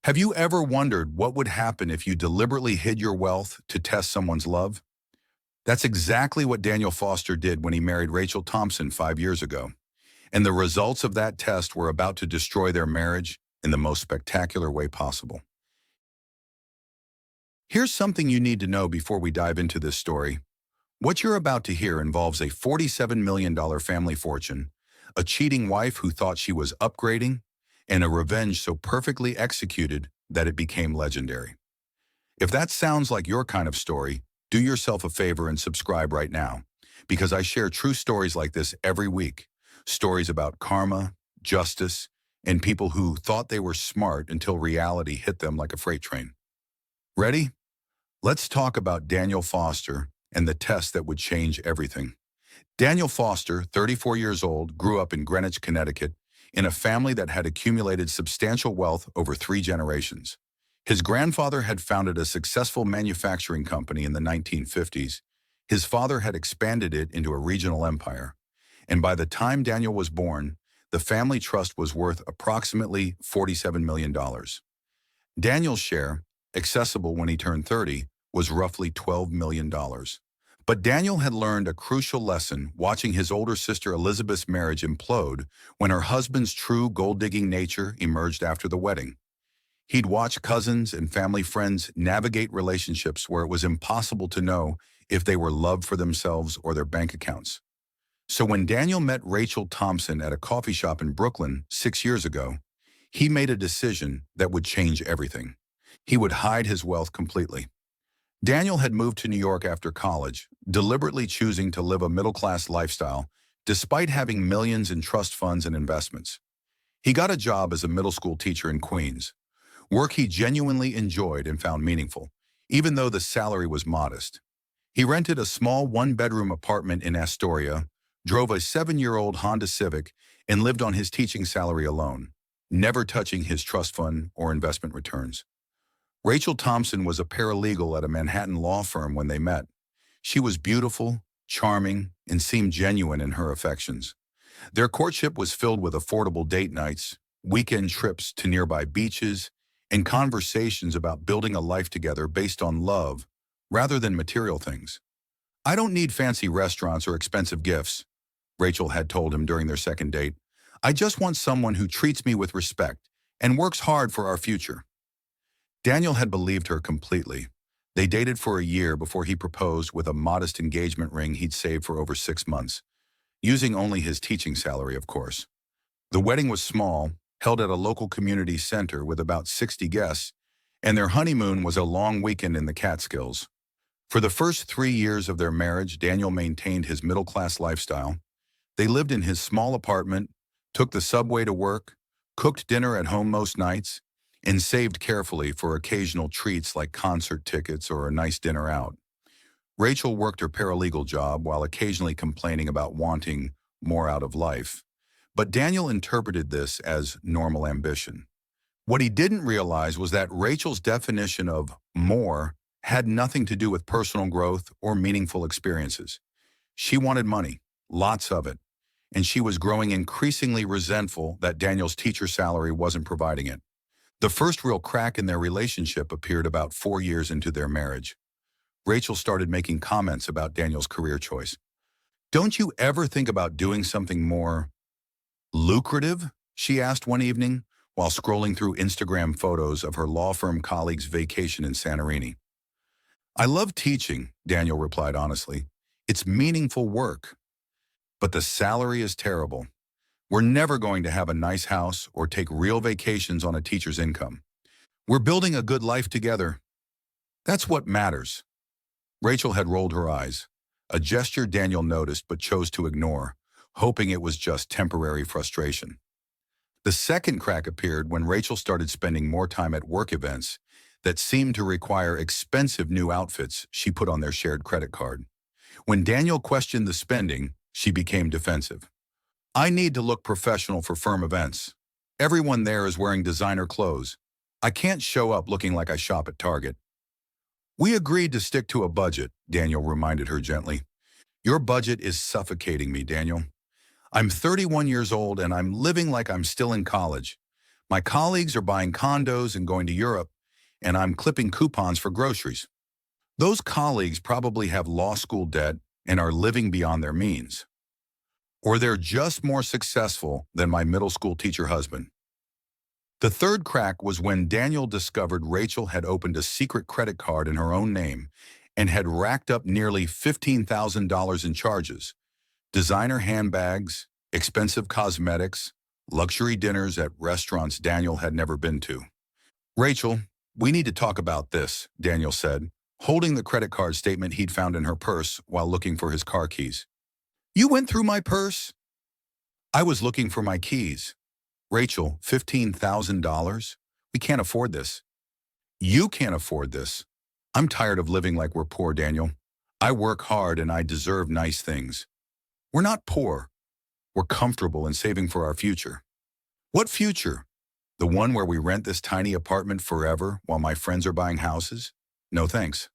Have you ever wondered what would happen if you deliberately hid your wealth to test someone's love? That's exactly what Daniel Foster did when he married Rachel Thompson 5 years ago. And the results of that test were about to destroy their marriage in the most spectacular way possible. Here's something you need to know before we dive into this story. What you're about to hear involves a $47 million family fortune, a cheating wife who thought she was upgrading, and a revenge so perfectly executed that it became legendary. If that sounds like your kind of story, do yourself a favor and subscribe right now, because I share true stories like this every week. Stories about karma, justice, and people who thought they were smart until reality hit them like a freight train. Ready? Let's talk about Daniel Foster and the test that would change everything. Daniel Foster, 34 years old, grew up in Greenwich, Connecticut, in a family that had accumulated substantial wealth over 3 generations. His grandfather had founded a successful manufacturing company in the 1950s. His father had expanded it into a regional empire. And by the time Daniel was born, the family trust was worth approximately $47 million. Daniel's share, accessible when he turned 30, was roughly $12 million. But Daniel had learned a crucial lesson watching his older sister Elizabeth's marriage implode when her husband's true gold-digging nature emerged after the wedding. He'd watched cousins and family friends navigate relationships where it was impossible to know if they were love for themselves or their bank accounts. So when Daniel met Rachel Thompson at a coffee shop in Brooklyn 6 years ago, he made a decision that would change everything. He would hide his wealth completely. Daniel had moved to New York after college, deliberately choosing to live a middle-class lifestyle despite having millions in trust funds and investments. He got a job as a middle school teacher in Queens, work he genuinely enjoyed and found meaningful, even though the salary was modest. He rented a small one-bedroom apartment in Astoria, drove a 7-year-old Honda Civic, and lived on his teaching salary alone, never touching his trust fund or investment returns. Rachel Thompson was a paralegal at a Manhattan law firm when they met. She was beautiful, charming, and seemed genuine in her affections. Their courtship was filled with affordable date nights, weekend trips to nearby beaches, and conversations about building a life together based on love rather than material things. "I don't need fancy restaurants or expensive gifts," Rachel had told him during their second date. "I just want someone who treats me with respect and works hard for our future." Daniel had believed her completely. They dated for a year before he proposed with a modest engagement ring he'd saved for over 6 months, using only his teaching salary, of course. The wedding was small, held at a local community center with about 60 guests, and their honeymoon was a long weekend in the Catskills. For the first 3 years of their marriage, Daniel maintained his middle-class lifestyle. They lived in his small apartment, took the subway to work, cooked dinner at home most nights, and saved carefully for occasional treats like concert tickets or a nice dinner out. Rachel worked her paralegal job while occasionally complaining about wanting more out of life. But Daniel interpreted this as normal ambition. What he didn't realize was that Rachel's definition of more had nothing to do with personal growth or meaningful experiences. She wanted money, lots of it, and she was growing increasingly resentful that Daniel's teacher salary wasn't providing it. The first real crack in their relationship appeared about 4 years into their marriage. Rachel started making comments about Daniel's career choice. "Don't you ever think about doing something more lucrative?" she asked one evening while scrolling through Instagram photos of her law firm colleague's vacation in Santorini. "I love teaching," Daniel replied honestly. "It's meaningful work. But the salary is terrible. We're never going to have a nice house or take real vacations on a teacher's income. We're building a good life together. That's what matters." Rachel had rolled her eyes, a gesture Daniel noticed but chose to ignore, hoping it was just temporary frustration. The second crack appeared when Rachel started spending more time at work events that seemed to require expensive new outfits she put on their shared credit card. When Daniel questioned the spending, she became defensive. "I need to look professional for firm events. Everyone there is wearing designer clothes. I can't show up looking like I shop at Target." "We agreed to stick to a budget," Daniel reminded her gently. "Your budget is suffocating me, Daniel. I'm 31 years old and I'm living like I'm still in college. My colleagues are buying condos and going to Europe, and I'm clipping coupons for groceries. Those colleagues probably have law school debt and are living beyond their means. Or they're just more successful than my middle school teacher husband. The third crack was when Daniel discovered Rachel had opened a secret credit card in her own name and had racked up nearly $15,000 in charges: designer handbags, expensive cosmetics, luxury dinners at restaurants Daniel had never been to. "Rachel, we need to talk about this," Daniel said, holding the credit card statement he'd found in her purse while looking for his car keys. "You went through my purse?" "I was looking for my keys." "Rachel, $15,000? We can't afford this." "You can't afford this. I'm tired of living like we're poor, Daniel. I work hard and I deserve nice things." "We're not poor. We're comfortable and saving for our future." "What future? The one where we rent this tiny apartment forever while my friends are buying houses? No thanks."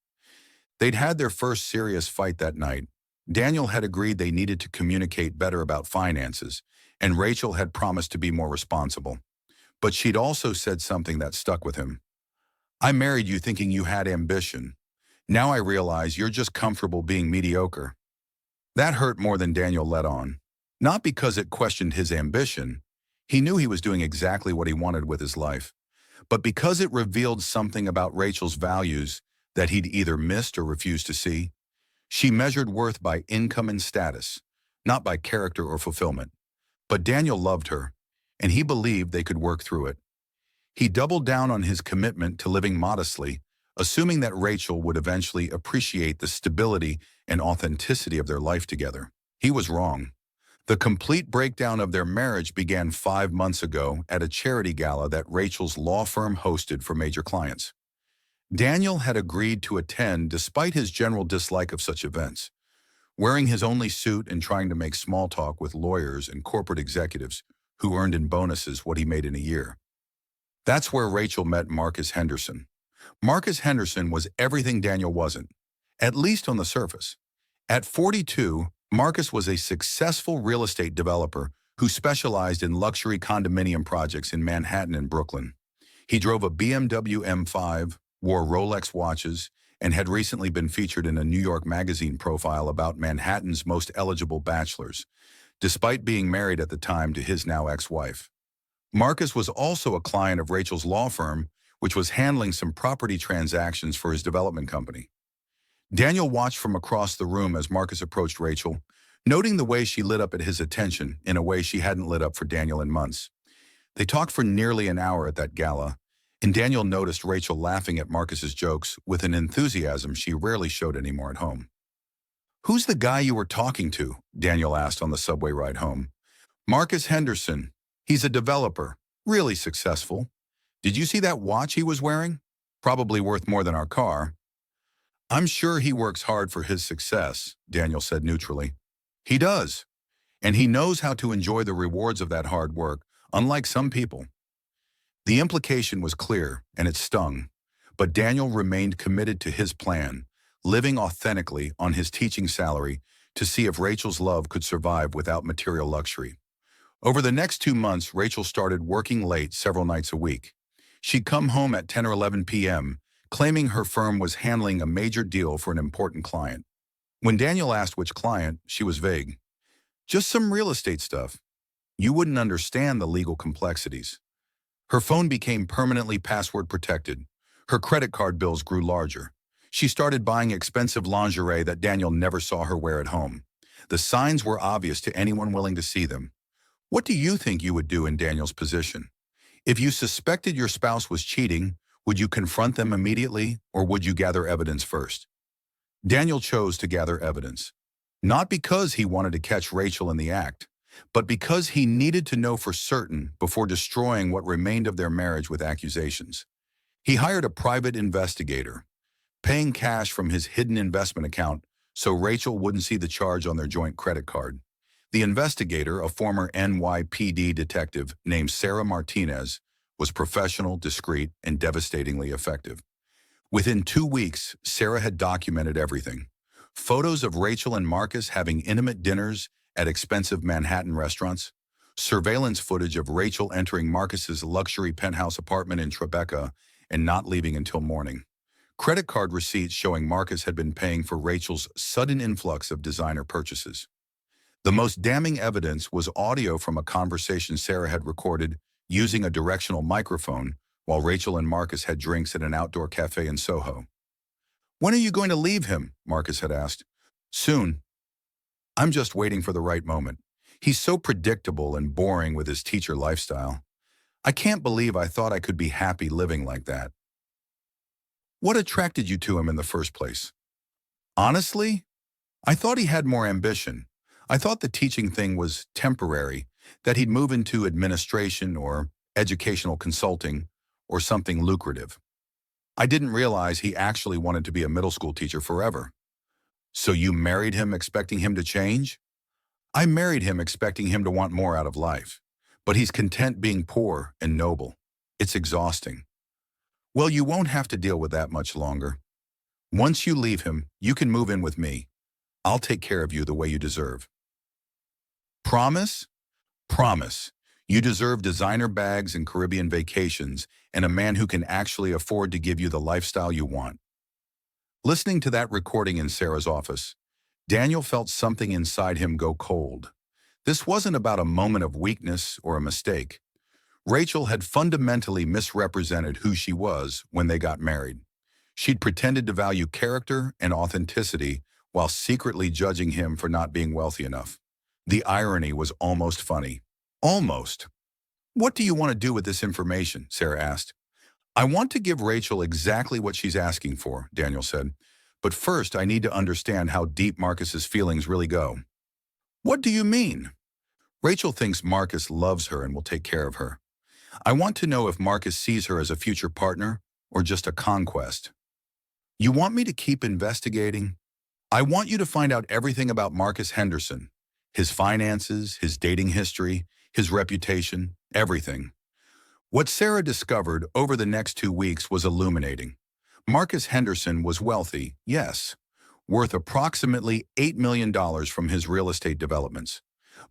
They'd had their first serious fight that night. Daniel had agreed they needed to communicate better about finances, and Rachel had promised to be more responsible. But she'd also said something that stuck with him. "I married you thinking you had ambition. Now I realize you're just comfortable being mediocre." That hurt more than Daniel let on. Not because it questioned his ambition. He knew he was doing exactly what he wanted with his life. But because it revealed something about Rachel's values that he'd either missed or refused to see. She measured worth by income and status, not by character or fulfillment. But Daniel loved her, and he believed they could work through it. He doubled down on his commitment to living modestly, assuming that Rachel would eventually appreciate the stability and authenticity of their life together. He was wrong. The complete breakdown of their marriage began 5 months ago at a charity gala that Rachel's law firm hosted for major clients. Daniel had agreed to attend despite his general dislike of such events, wearing his only suit and trying to make small talk with lawyers and corporate executives who earned in bonuses what he made in a year. That's where Rachel met Marcus Henderson. Marcus Henderson was everything Daniel wasn't, at least on the surface. At 42, Marcus was a successful real estate developer who specialized in luxury condominium projects in Manhattan and Brooklyn. He drove a BMW M5, wore Rolex watches, and had recently been featured in a New York Magazine profile about Manhattan's most eligible bachelors, despite being married at the time to his now ex-wife. Marcus was also a client of Rachel's law firm, which was handling some property transactions for his development company. Daniel watched from across the room as Marcus approached Rachel, noting the way she lit up at his attention in a way she hadn't lit up for Daniel in months. They talked for nearly an hour at that gala, and Daniel noticed Rachel laughing at Marcus's jokes with an enthusiasm she rarely showed anymore at home. "Who's the guy you were talking to?" Daniel asked on the subway ride home. "Marcus Henderson. He's a developer, really successful. Did you see that watch he was wearing? Probably worth more than our car." "I'm sure he works hard for his success," Daniel said neutrally. "He does, and he knows how to enjoy the rewards of that hard work, unlike some people." The implication was clear, and it stung, but Daniel remained committed to his plan, living authentically on his teaching salary to see if Rachel's love could survive without material luxury. Over the next 2 months, Rachel started working late several nights a week. She'd come home at 10 or 11 p.m., claiming her firm was handling a major deal for an important client. When Daniel asked which client, she was vague. "Just some real estate stuff. You wouldn't understand the legal complexities." Her phone became permanently password protected. Her credit card bills grew larger. She started buying expensive lingerie that Daniel never saw her wear at home. The signs were obvious to anyone willing to see them. What do you think you would do in Daniel's position? If you suspected your spouse was cheating, would you confront them immediately, or would you gather evidence first? Daniel chose to gather evidence. Not because he wanted to catch Rachel in the act, but because he needed to know for certain before destroying what remained of their marriage with accusations. He hired a private investigator, paying cash from his hidden investment account so Rachel wouldn't see the charge on their joint credit card. The investigator, a former NYPD detective named Sarah Martinez, was professional, discreet, and devastatingly effective. Within 2 weeks, Sarah had documented everything. Photos of Rachel and Marcus having intimate dinners at expensive Manhattan restaurants, Surveillance footage of Rachel entering Marcus's luxury penthouse apartment in Tribeca and not leaving until morning. Credit card receipts showing Marcus had been paying for Rachel's sudden influx of designer purchases. The most damning evidence was audio from a conversation Sarah had recorded using a directional microphone while Rachel and Marcus had drinks at an outdoor cafe in Soho. "When are you going to leave him?" Marcus had asked. "Soon. I'm just waiting for the right moment. He's so predictable and boring with his teacher lifestyle. I can't believe I thought I could be happy living like that." "What attracted you to him in the first place?" "Honestly, I thought he had more ambition. I thought the teaching thing was temporary, that he'd move into administration or educational consulting or something lucrative. I didn't realize he actually wanted to be a middle school teacher forever." "So you married him expecting him to change?" "I married him expecting him to want more out of life. But he's content being poor and noble. It's exhausting." "Well, you won't have to deal with that much longer. Once you leave him, you can move in with me. I'll take care of you the way you deserve." "Promise?" "Promise. You deserve designer bags and Caribbean vacations and a man who can actually afford to give you the lifestyle you want." Listening to that recording in Sarah's office, Daniel felt something inside him go cold. This wasn't about a moment of weakness or a mistake. Rachel had fundamentally misrepresented who she was when they got married. She'd pretended to value character and authenticity while secretly judging him for not being wealthy enough. The irony was almost funny. Almost. "What do you want to do with this information?" Sarah asked. "I want to give Rachel exactly what she's asking for," Daniel said. "But first I need to understand how deep Marcus's feelings really go." "What do you mean?" "Rachel thinks Marcus loves her and will take care of her. I want to know if Marcus sees her as a future partner or just a conquest." "You want me to keep investigating?" "I want you to find out everything about Marcus Henderson. His finances, his dating history, his reputation, everything." What Sarah discovered over the next 2 weeks was illuminating. Marcus Henderson was wealthy, yes, worth approximately $8 million from his real estate developments.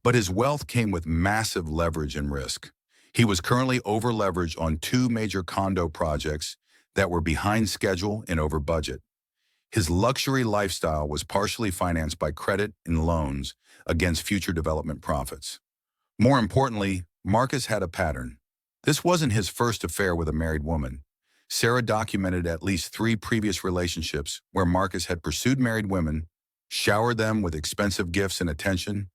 But his wealth came with massive leverage and risk. He was currently over-leveraged on 2 major condo projects that were behind schedule and over budget. His luxury lifestyle was partially financed by credit and loans against future development profits. More importantly, Marcus had a pattern. This wasn't his first affair with a married woman. Sarah documented at least 3 previous relationships where Marcus had pursued married women, showered them with expensive gifts and attention,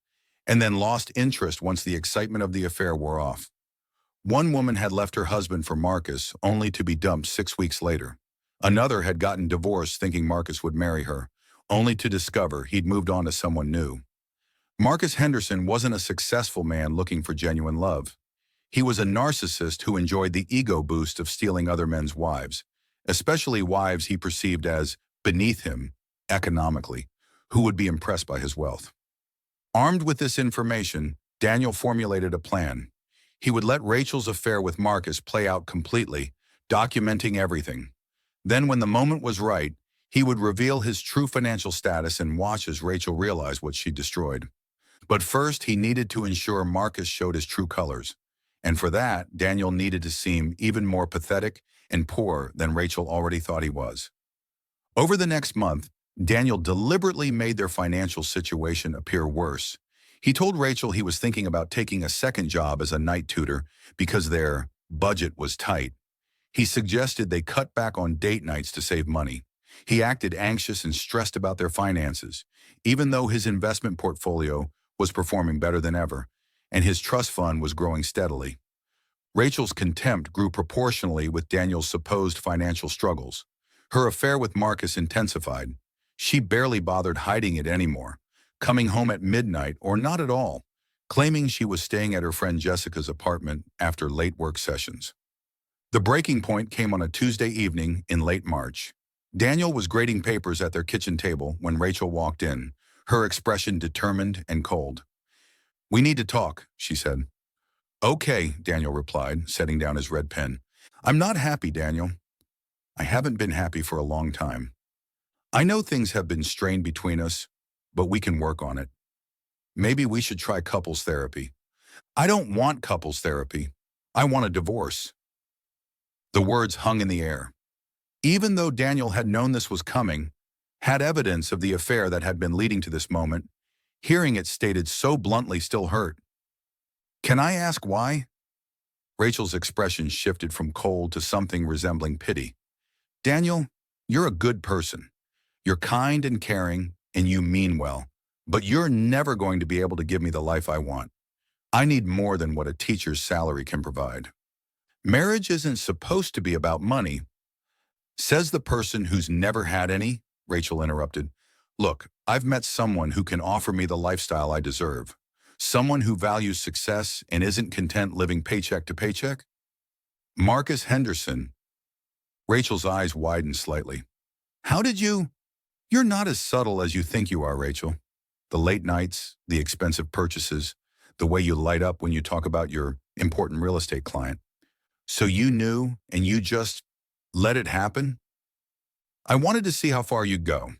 and then lost interest once the excitement of the affair wore off. One woman had left her husband for Marcus only to be dumped 6 weeks later. Another had gotten divorced thinking Marcus would marry her, only to discover he'd moved on to someone new. Marcus Henderson wasn't a successful man looking for genuine love. He was a narcissist who enjoyed the ego boost of stealing other men's wives, especially wives he perceived as beneath him economically, who would be impressed by his wealth. Armed with this information, Daniel formulated a plan. He would let Rachel's affair with Marcus play out completely, documenting everything. Then when the moment was right, he would reveal his true financial status and watch as Rachel realized what she destroyed. But first, he needed to ensure Marcus showed his true colors. And for that, Daniel needed to seem even more pathetic and poor than Rachel already thought he was. Over the next month, Daniel deliberately made their financial situation appear worse. He told Rachel he was thinking about taking a second job as a night tutor because their budget was tight. He suggested they cut back on date nights to save money. He acted anxious and stressed about their finances, even though his investment portfolio was performing better than ever, and his trust fund was growing steadily. Rachel's contempt grew proportionally with Daniel's supposed financial struggles. Her affair with Marcus intensified. She barely bothered hiding it anymore, coming home at midnight or not at all, claiming she was staying at her friend Jessica's apartment after late work sessions. The breaking point came on a Tuesday evening in late March. Daniel was grading papers at their kitchen table when Rachel walked in, her expression determined and cold. "We need to talk," she said. "Okay," Daniel replied, setting down his red pen. "I'm not happy, Daniel. I haven't been happy for a long time. I know things have been strained between us, but we can work on it. Maybe we should try couples therapy. I don't want couples therapy. I want a divorce. The words hung in the air. Even though Daniel had known this was coming, had evidence of the affair that had been leading to this moment, hearing it stated so bluntly still hurt. Can I ask why? Rachel's expression shifted from cold to something resembling pity. Daniel, you're a good person. You're kind and caring, and you mean well. But you're never going to be able to give me the life I want. I need more than what a teacher's salary can provide. Marriage isn't supposed to be about money, says the person who's never had any, Rachel interrupted. Look, I've met someone who can offer me the lifestyle I deserve. Someone who values success and isn't content living paycheck to paycheck. Marcus Henderson. Rachel's eyes widened slightly. How did you? You're not as subtle as you think you are, Rachel. The late nights, the expensive purchases, the way you light up when you talk about your important real estate client. So you knew and you just let it happen? I wanted to see how far you'd go.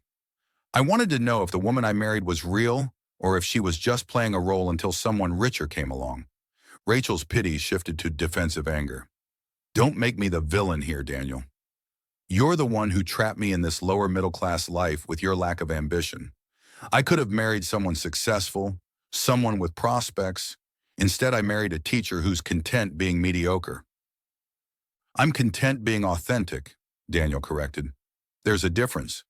I wanted to know if the woman I married was real or if she was just playing a role until someone richer came along. Rachel's pity shifted to defensive anger. Don't make me the villain here, Daniel. You're the one who trapped me in this lower middle-class life with your lack of ambition. I could have married someone successful, someone with prospects. Instead, I married a teacher who's content being mediocre. I'm content being authentic, Daniel corrected. There's a difference.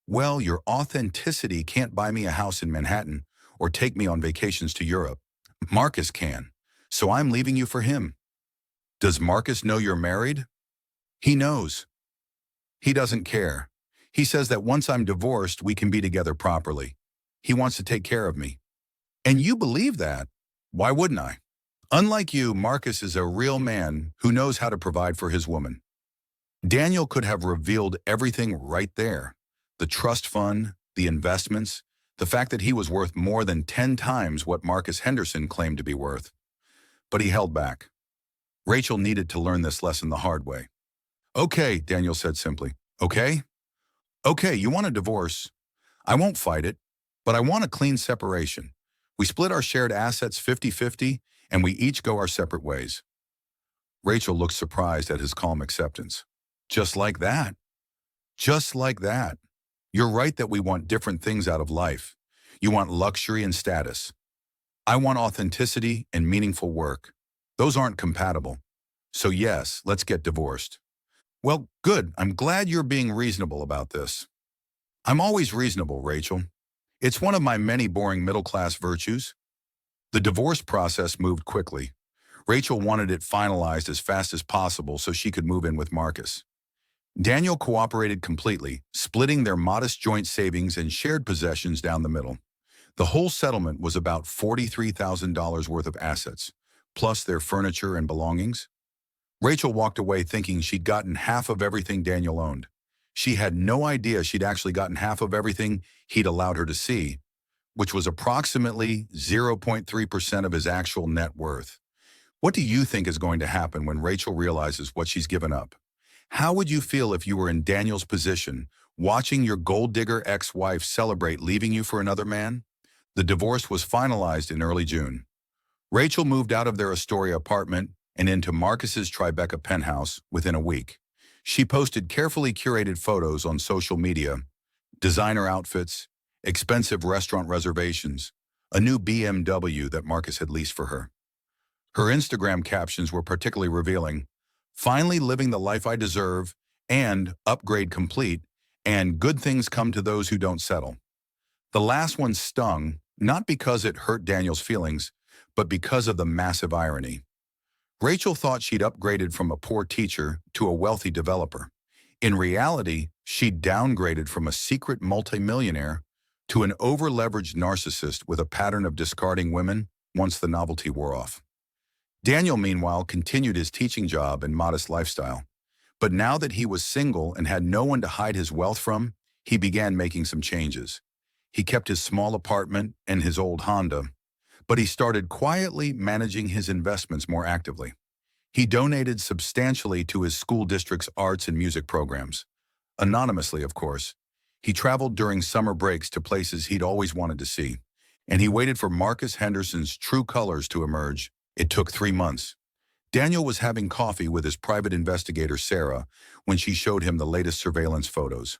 Well, your authenticity can't buy me a house in Manhattan or take me on vacations to Europe. Marcus can, so I'm leaving you for him. Does Marcus know you're married? He knows. He doesn't care. He says that once I'm divorced, we can be together properly. He wants to take care of me. And you believe that? Why wouldn't I? Unlike you, Marcus is a real man who knows how to provide for his woman. Daniel could have revealed everything right there. The trust fund, the investments, the fact that he was worth more than 10 times what Marcus Henderson claimed to be worth. But he held back. Rachel needed to learn this lesson the hard way. Okay, Daniel said simply. Okay? Okay, you want a divorce. I won't fight it, but I want a clean separation. We split our shared assets 50-50, and we each go our separate ways. Rachel looked surprised at his calm acceptance. Just like that. Just like that. You're right that we want different things out of life. You want luxury and status. I want authenticity and meaningful work. Those aren't compatible. So yes, let's get divorced. Well, good. I'm glad you're being reasonable about this. I'm always reasonable, Rachel. It's one of my many boring middle-class virtues. The divorce process moved quickly. Rachel wanted it finalized as fast as possible so she could move in with Marcus. Daniel cooperated completely, splitting their modest joint savings and shared possessions down the middle. The whole settlement was about $43,000 worth of assets, plus their furniture and belongings. Rachel walked away thinking she'd gotten half of everything Daniel owned. She had no idea she'd actually gotten half of everything he'd allowed her to see, which was approximately 0.3% of his actual net worth. What do you think is going to happen when Rachel realizes what she's given up? How would you feel if you were in Daniel's position, watching your gold digger ex-wife celebrate leaving you for another man? The divorce was finalized in early June. Rachel moved out of their Astoria apartment and into Marcus's Tribeca penthouse within a week. She posted carefully curated photos on social media, designer outfits, expensive restaurant reservations, a new BMW that Marcus had leased for her. Her Instagram captions were particularly revealing: finally living the life I deserve, and upgrade complete, and good things come to those who don't settle. The last one stung, not because it hurt Daniel's feelings, but because of the massive irony. Rachel thought she'd upgraded from a poor teacher to a wealthy developer. In reality, she'd downgraded from a secret multimillionaire to an over-leveraged narcissist with a pattern of discarding women once the novelty wore off. Daniel, meanwhile, continued his teaching job and modest lifestyle. But now that he was single and had no one to hide his wealth from, he began making some changes. He kept his small apartment and his old Honda, but he started quietly managing his investments more actively. He donated substantially to his school district's arts and music programs. Anonymously, of course. He traveled during summer breaks to places he'd always wanted to see. and he waited for Marcus Henderson's true colors to emerge. It took 3 months. Daniel was having coffee with his private investigator, Sarah, when she showed him the latest surveillance photos.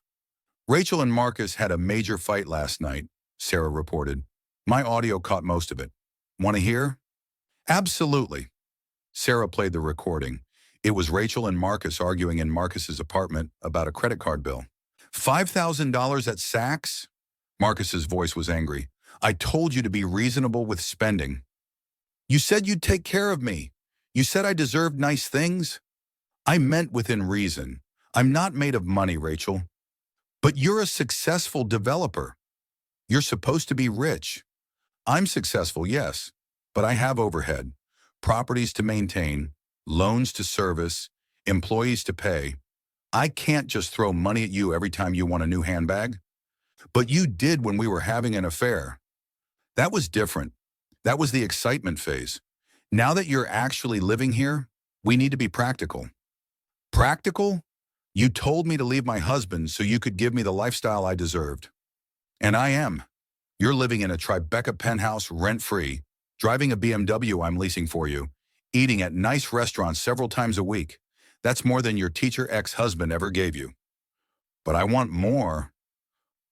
Rachel and Marcus had a major fight last night, Sarah reported. My audio caught most of it. Want to hear? Absolutely. Sarah played the recording. It was Rachel and Marcus arguing in Marcus's apartment about a credit card bill. $5,000 at Saks? Marcus's voice was angry. I told you to be reasonable with spending. You said you'd take care of me. You said I deserved nice things. I meant within reason. I'm not made of money, Rachel. But you're a successful developer. You're supposed to be rich. I'm successful, yes, but I have overhead, properties to maintain, loans to service, employees to pay. I can't just throw money at you every time you want a new handbag. But you did when we were having an affair. That was different. That was the excitement phase. Now that you're actually living here, we need to be practical. Practical? You told me to leave my husband so you could give me the lifestyle I deserved. And I am. You're living in a Tribeca penthouse rent-free, driving a BMW I'm leasing for you, eating at nice restaurants several times a week. That's more than your teacher ex-husband ever gave you. But I want more.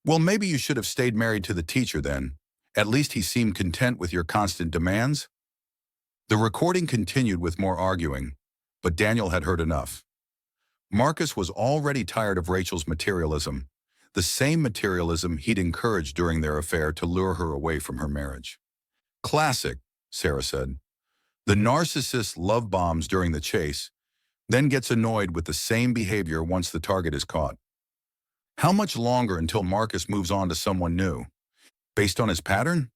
Well, maybe you should have stayed married to the teacher then. At least he seemed content with your constant demands. The recording continued with more arguing, but Daniel had heard enough. Marcus was already tired of Rachel's materialism, the same materialism he'd encouraged during their affair to lure her away from her marriage. Classic, Sarah said. The narcissist love bombs during the chase, then gets annoyed with the same behavior once the target is caught. How much longer until Marcus moves on to someone new? Based on his pattern?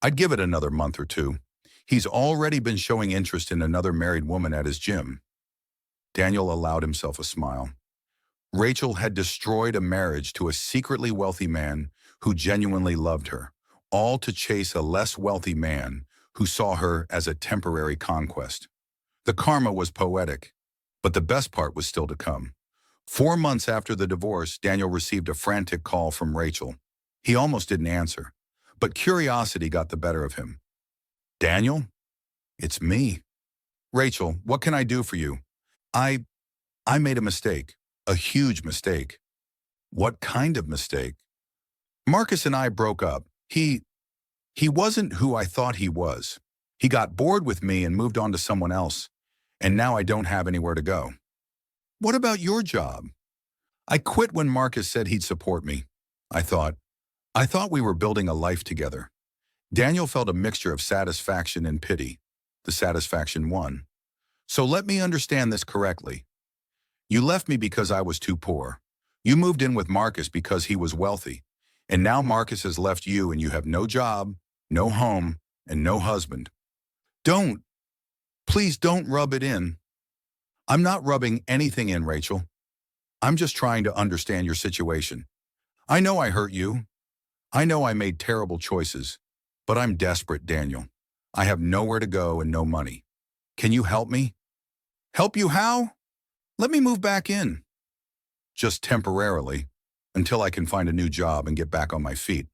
I'd give it another month or two. He's already been showing interest in another married woman at his gym. Daniel allowed himself a smile. Rachel had destroyed a marriage to a secretly wealthy man who genuinely loved her, all to chase a less wealthy man who saw her as a temporary conquest. The karma was poetic, but the best part was still to come. 4 months after the divorce, Daniel received a frantic call from Rachel. He almost didn't answer, but curiosity got the better of him. Daniel? It's me. Rachel, what can I do for you? I made a mistake, a huge mistake. What kind of mistake? Marcus and I broke up. He wasn't who I thought he was. He got bored with me and moved on to someone else, and now I don't have anywhere to go. What about your job? I quit when Marcus said he'd support me. I thought we were building a life together. Daniel felt a mixture of satisfaction and pity. The satisfaction won. So let me understand this correctly. You left me because I was too poor. You moved in with Marcus because he was wealthy. And now Marcus has left you and you have no job, no home, and no husband. Please don't rub it in. I'm not rubbing anything in, Rachel. I'm just trying to understand your situation. I know I hurt you. I know I made terrible choices. But I'm desperate, Daniel. I have nowhere to go and no money. Can you help me? Help you how? Let me move back in. Just temporarily, until I can find a new job and get back on my feet.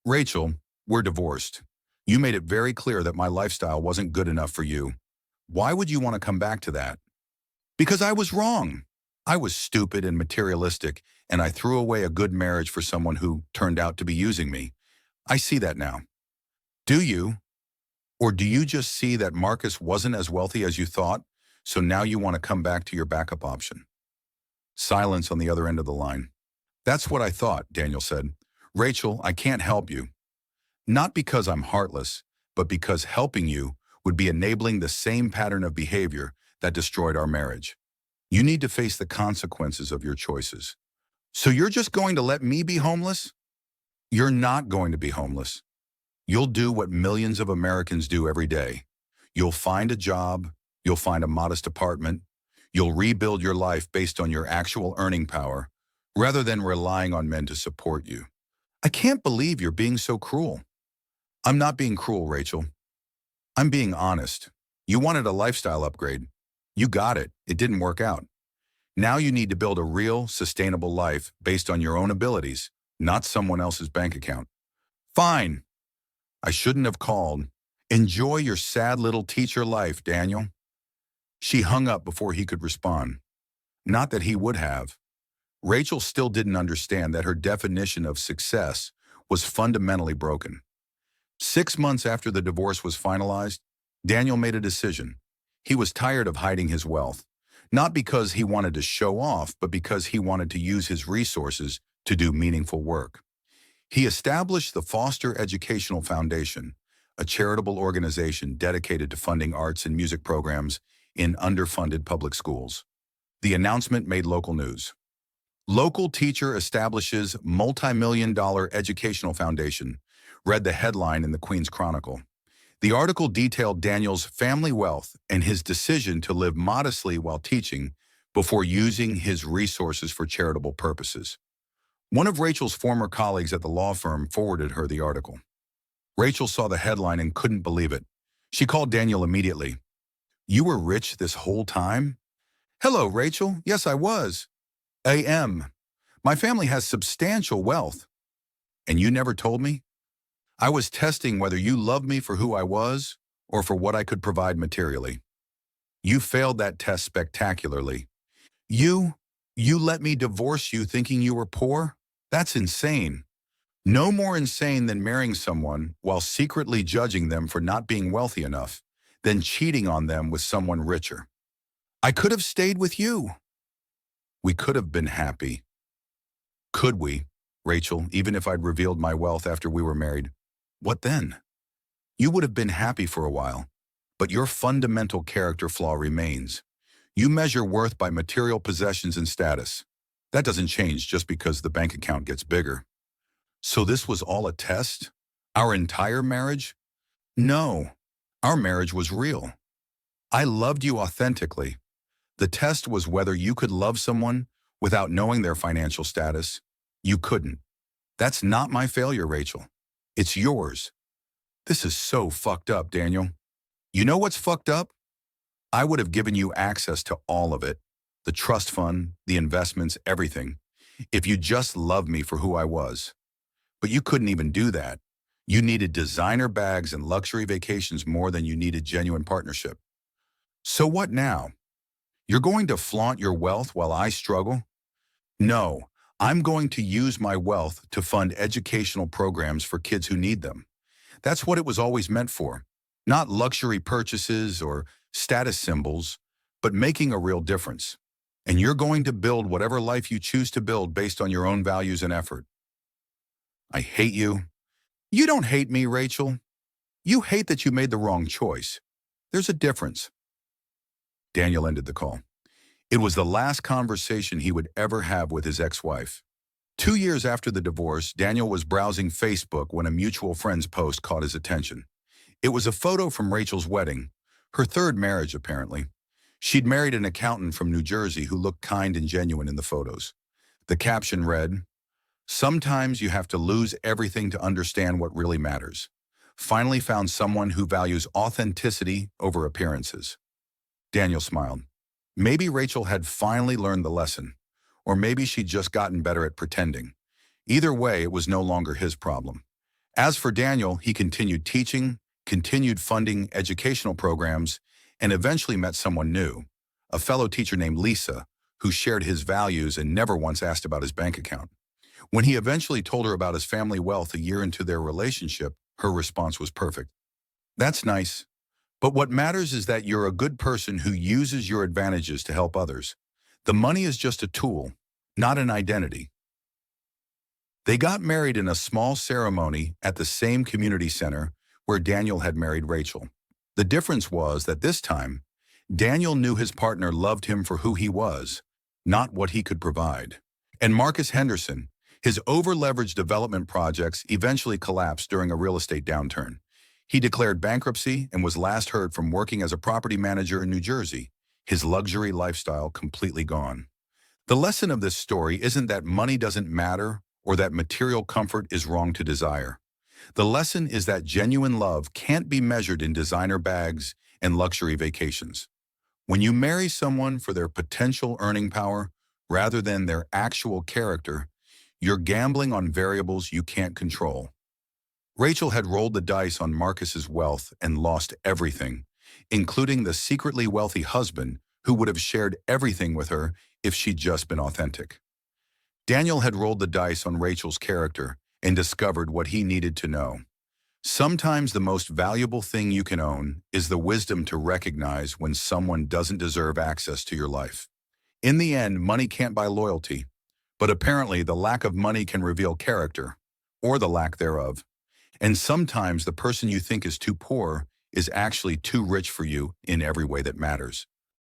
Rachel, we're divorced. You made it very clear that my lifestyle wasn't good enough for you. Why would you want to come back to that? Because I was wrong. I was stupid and materialistic, and I threw away a good marriage for someone who turned out to be using me. I see that now. Do you? Or do you just see that Marcus wasn't as wealthy as you thought, so now you want to come back to your backup option? Silence on the other end of the line. That's what I thought, Daniel said. Rachel, I can't help you. Not because I'm heartless, but because helping you would be enabling the same pattern of behavior that destroyed our marriage. You need to face the consequences of your choices. So you're just going to let me be homeless? You're not going to be homeless. You'll do what millions of Americans do every day. You'll find a job, you'll find a modest apartment, you'll rebuild your life based on your actual earning power, rather than relying on men to support you. I can't believe you're being so cruel. I'm not being cruel, Rachel. I'm being honest. You wanted a lifestyle upgrade. You got it. It didn't work out. Now you need to build a real, sustainable life based on your own abilities, not someone else's bank account. Fine. I shouldn't have called. Enjoy your sad little teacher life, Daniel. She hung up before he could respond. Not that he would have. Rachel still didn't understand that her definition of success was fundamentally broken. 6 months after the divorce was finalized, Daniel made a decision. He was tired of hiding his wealth, not because he wanted to show off, but because he wanted to use his resources to do meaningful work. He established the Foster Educational Foundation, a charitable organization dedicated to funding arts and music programs in underfunded public schools. The announcement made local news. Local teacher establishes multi-million-dollar educational foundation, read the headline in the Queen's Chronicle. The article detailed Daniel's family wealth and his decision to live modestly while teaching before using his resources for charitable purposes. One of Rachel's former colleagues at the law firm forwarded her the article. Rachel saw the headline and couldn't believe it. She called Daniel immediately. "You were rich this whole time?" "Hello, Rachel. Yes, I was. I am. My family has substantial wealth." "And you never told me?" "I was testing whether you loved me for who I was or for what I could provide materially." "You failed that test spectacularly. You let me divorce you thinking you were poor? That's insane. No more insane than marrying someone while secretly judging them for not being wealthy enough, then cheating on them with someone richer. I could have stayed with you." "We could have been happy." "Could we, Rachel, even if I'd revealed my wealth after we were married? What then? You would have been happy for a while, but your fundamental character flaw remains. You measure worth by material possessions and status. That doesn't change just because the bank account gets bigger." "So this was all a test? Our entire marriage?" "No, our marriage was real. I loved you authentically. The test was whether you could love someone without knowing their financial status. You couldn't. That's not my failure, Rachel. It's yours." "This is so fucked up, Daniel." "You know what's fucked up? I would have given you access to all of it. The trust fund, the investments, everything. If you just loved me for who I was. But you couldn't even do that. You needed designer bags and luxury vacations more than you needed genuine partnership. So what now? You're going to flaunt your wealth while I struggle? No, I'm going to use my wealth to fund educational programs for kids who need them. That's what it was always meant for. Not luxury purchases or status symbols, but making a real difference. And you're going to build whatever life you choose to build based on your own values and effort." "I hate you." "You don't hate me, Rachel. You hate that you made the wrong choice. There's a difference." Daniel ended the call. It was the last conversation he would ever have with his ex-wife. 2 years after the divorce, Daniel was browsing Facebook when a mutual friend's post caught his attention. It was a photo from Rachel's wedding, her third marriage apparently. She'd married an accountant from New Jersey who looked kind and genuine in the photos. The caption read, "Sometimes you have to lose everything to understand what really matters. Finally found someone who values authenticity over appearances." Daniel smiled. Maybe Rachel had finally learned the lesson, or maybe she'd just gotten better at pretending. Either way, it was no longer his problem. As for Daniel, he continued teaching, continued funding educational programs, and eventually met someone new, a fellow teacher named Lisa, who shared his values and never once asked about his bank account. When he eventually told her about his family wealth a year into their relationship, her response was perfect. "That's nice. But what matters is that you're a good person who uses your advantages to help others. The money is just a tool, not an identity." They got married in a small ceremony at the same community center where Daniel had married Rachel. The difference was that this time, Daniel knew his partner loved him for who he was, not what he could provide. And Marcus Henderson, his over-leveraged development projects eventually collapsed during a real estate downturn. He declared bankruptcy and was last heard from working as a property manager in New Jersey, his luxury lifestyle completely gone. The lesson of this story isn't that money doesn't matter or that material comfort is wrong to desire. The lesson is that genuine love can't be measured in designer bags and luxury vacations. When you marry someone for their potential earning power rather than their actual character, you're gambling on variables you can't control. Rachel had rolled the dice on Marcus's wealth and lost everything, including the secretly wealthy husband who would have shared everything with her if she'd just been authentic. Daniel had rolled the dice on Rachel's character and discovered what he needed to know. Sometimes the most valuable thing you can own is the wisdom to recognize when someone doesn't deserve access to your life. In the end, money can't buy loyalty, but apparently the lack of money can reveal character, or the lack thereof. And sometimes the person you think is too poor is actually too rich for you in every way that matters.